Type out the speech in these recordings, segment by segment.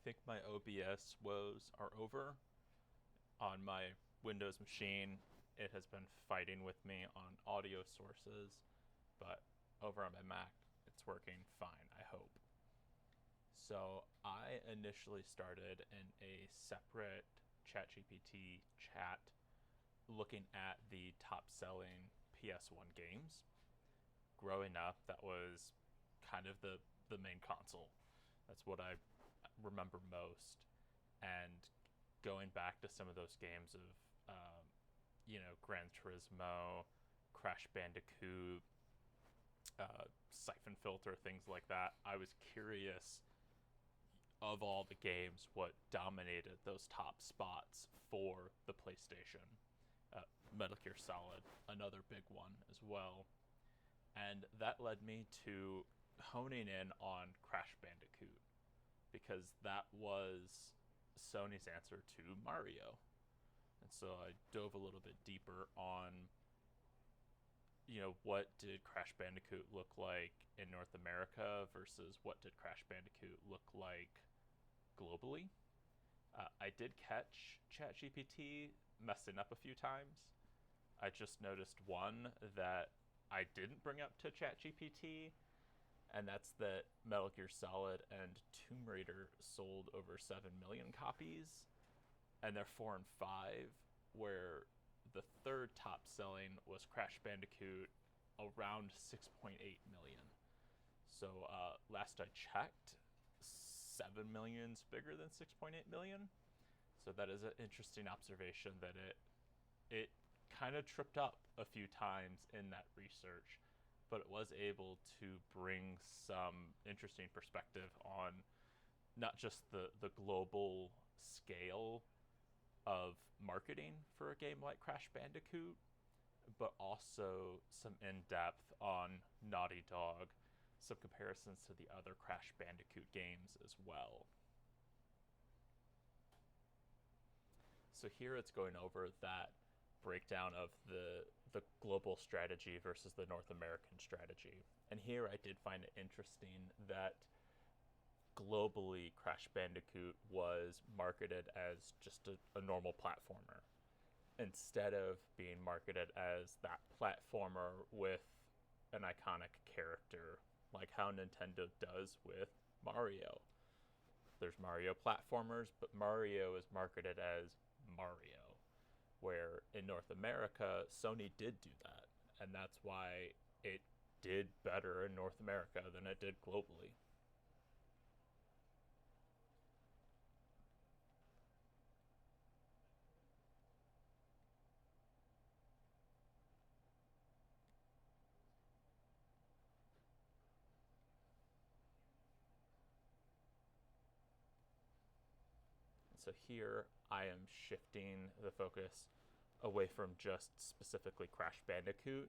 think my OBS woes are over. On my Windows machine, it has been fighting with me on audio sources, but over on my Mac, it's working fine, I hope. So I initially started in a separate ChatGPT chat looking at the top selling PS1 games. Growing up, that was kind of the main console. That's what I remember most. And going back to some of those games of, Gran Turismo, Crash Bandicoot, Siphon Filter, things like that, I was curious of all the games what dominated those top spots for the PlayStation. Metal Gear Solid, another big one as well. And that led me to honing in on Crash Bandicoot because that was Sony's answer to Mario. And so I dove a little bit deeper on, what did Crash Bandicoot look like in North America versus what did Crash Bandicoot look like globally. I did catch ChatGPT messing up a few times. I just noticed one that I didn't bring up to ChatGPT, and that's that Metal Gear Solid and Tomb Raider sold over 7 million copies, and they're 4 and 5, where the third top selling was Crash Bandicoot, around 6.8 million. So last I checked, 7 million's bigger than 6.8 million. So that is an interesting observation that it kind of tripped up a few times in that research, but it was able to bring some interesting perspective on not just the global scale of marketing for a game like Crash Bandicoot, but also some in-depth on Naughty Dog, some comparisons to the other Crash Bandicoot games as well. So here it's going over that breakdown of the global strategy versus the North American strategy. And here I did find it interesting that globally Crash Bandicoot was marketed as just a normal platformer instead of being marketed as that platformer with an iconic character like how Nintendo does with Mario. There's Mario platformers, but Mario is marketed as Mario, where in North America, Sony did do that, and that's why it did better in North America than it did globally. So here I am shifting the focus away from just specifically Crash Bandicoot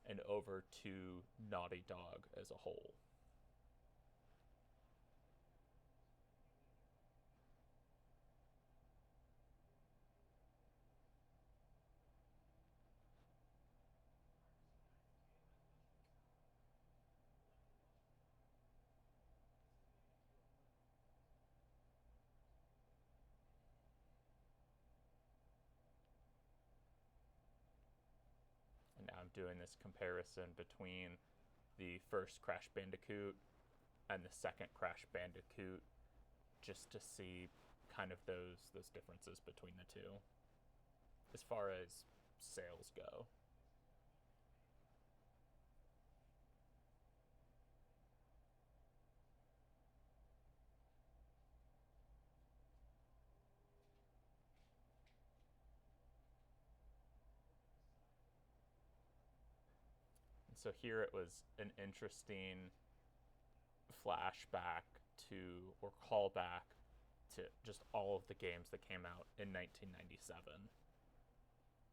and over to Naughty Dog as a whole. And now I'm doing this comparison between the first Crash Bandicoot and the second Crash Bandicoot just to see kind of those differences between the two as far as sales go. And so here it was an interesting flashback to or callback to just all of the games that came out in 1997.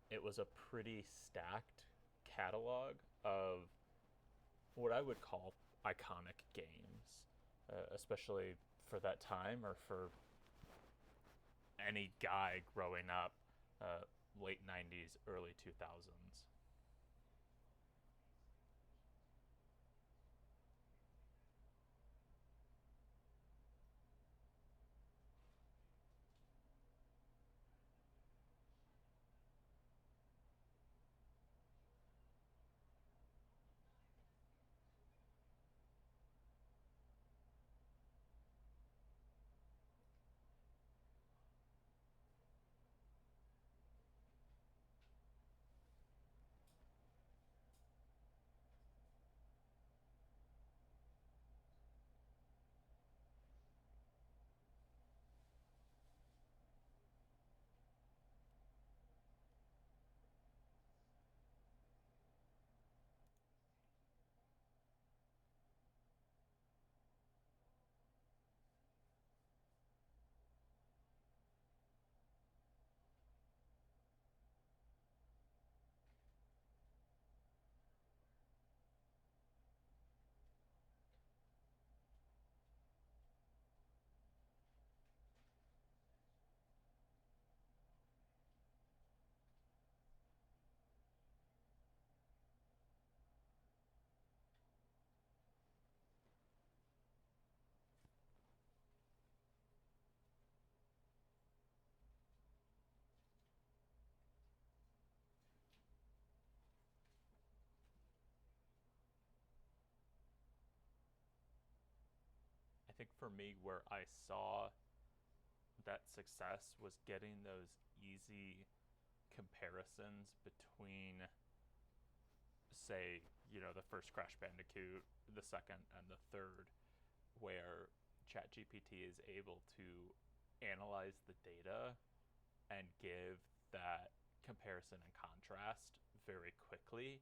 It was a pretty stacked catalog of what I would call iconic games, especially for that time or for any guy growing up, uh, late 90s, early 2000s. for me where I saw that success was getting those easy comparisons between, say, the first Crash Bandicoot, the second, and the third, where ChatGPT is able to analyze the data and give that comparison and contrast very quickly,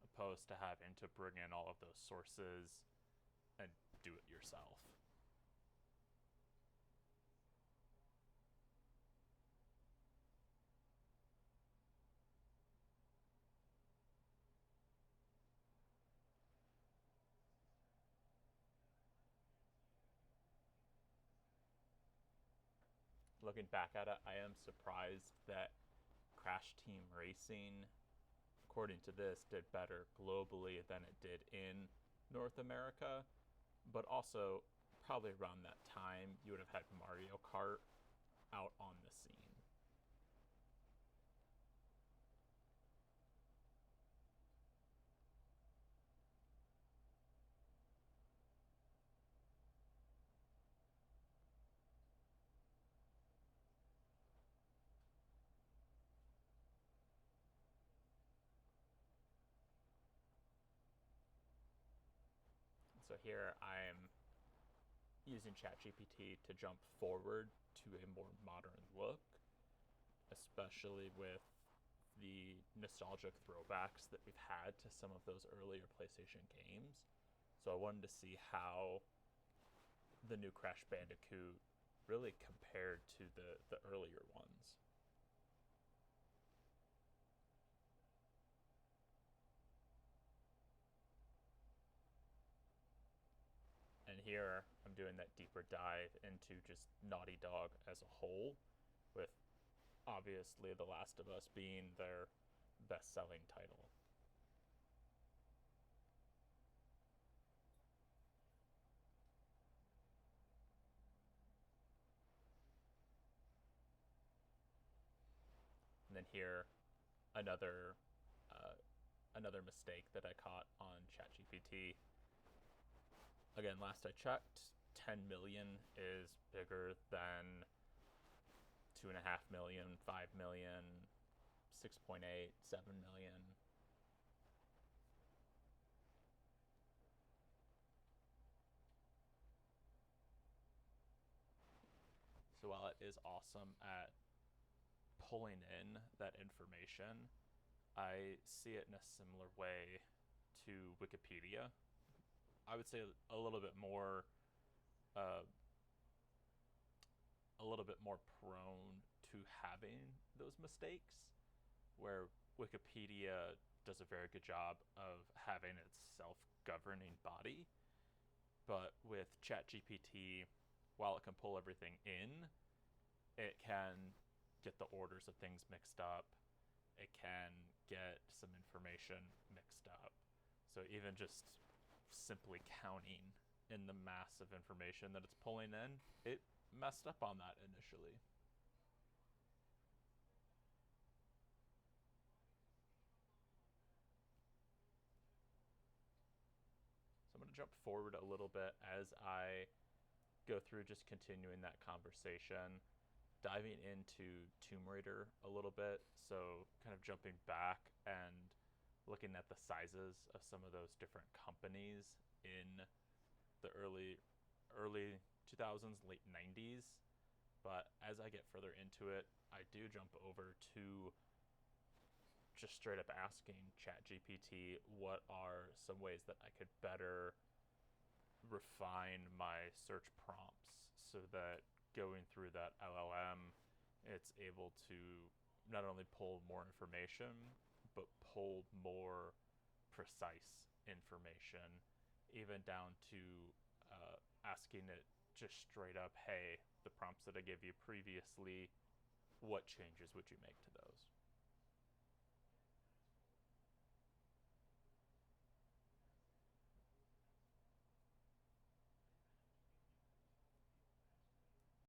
opposed to having to bring in all of those sources and do it yourself. Looking back at it, I am surprised that Crash Team Racing, according to this, did better globally than it did in North America. But also, probably around that time, you would have had Mario Kart out on the scene. So here I'm using ChatGPT to jump forward to a more modern look, especially with the nostalgic throwbacks that we've had to some of those earlier PlayStation games. So I wanted to see how the new Crash Bandicoot really compared to the earlier ones. And here I'm doing that deeper dive into just Naughty Dog as a whole, with obviously The Last of Us being their best selling title. And then here, another another mistake that I caught on ChatGPT. Again, last I checked, 10 million is bigger than 2.5 million, 5 million, 6.8, 7 million. So while it is awesome at pulling in that information, I see it in a similar way to Wikipedia. I would say uh, a little bit more prone to having those mistakes, where Wikipedia does a very good job of having its self-governing body, but with ChatGPT, while it can pull everything in, it can get the orders of things mixed up. It can get some information mixed up. So even just simply counting in the mass of information that it's pulling in, it messed up on that initially. So I'm going to jump forward a little bit as I go through just continuing that conversation, diving into Tomb Raider a little bit. So kind of jumping back and looking at the sizes of some of those different companies in the early 2000s, late 90s. But as I get further into it, I do jump over to just straight up asking ChatGPT what are some ways that I could better refine my search prompts so that going through that LLM, it's able to not only pull more information, but pull more precise information, even down to asking it just straight up, hey, the prompts that I gave you previously, what changes would you make to those?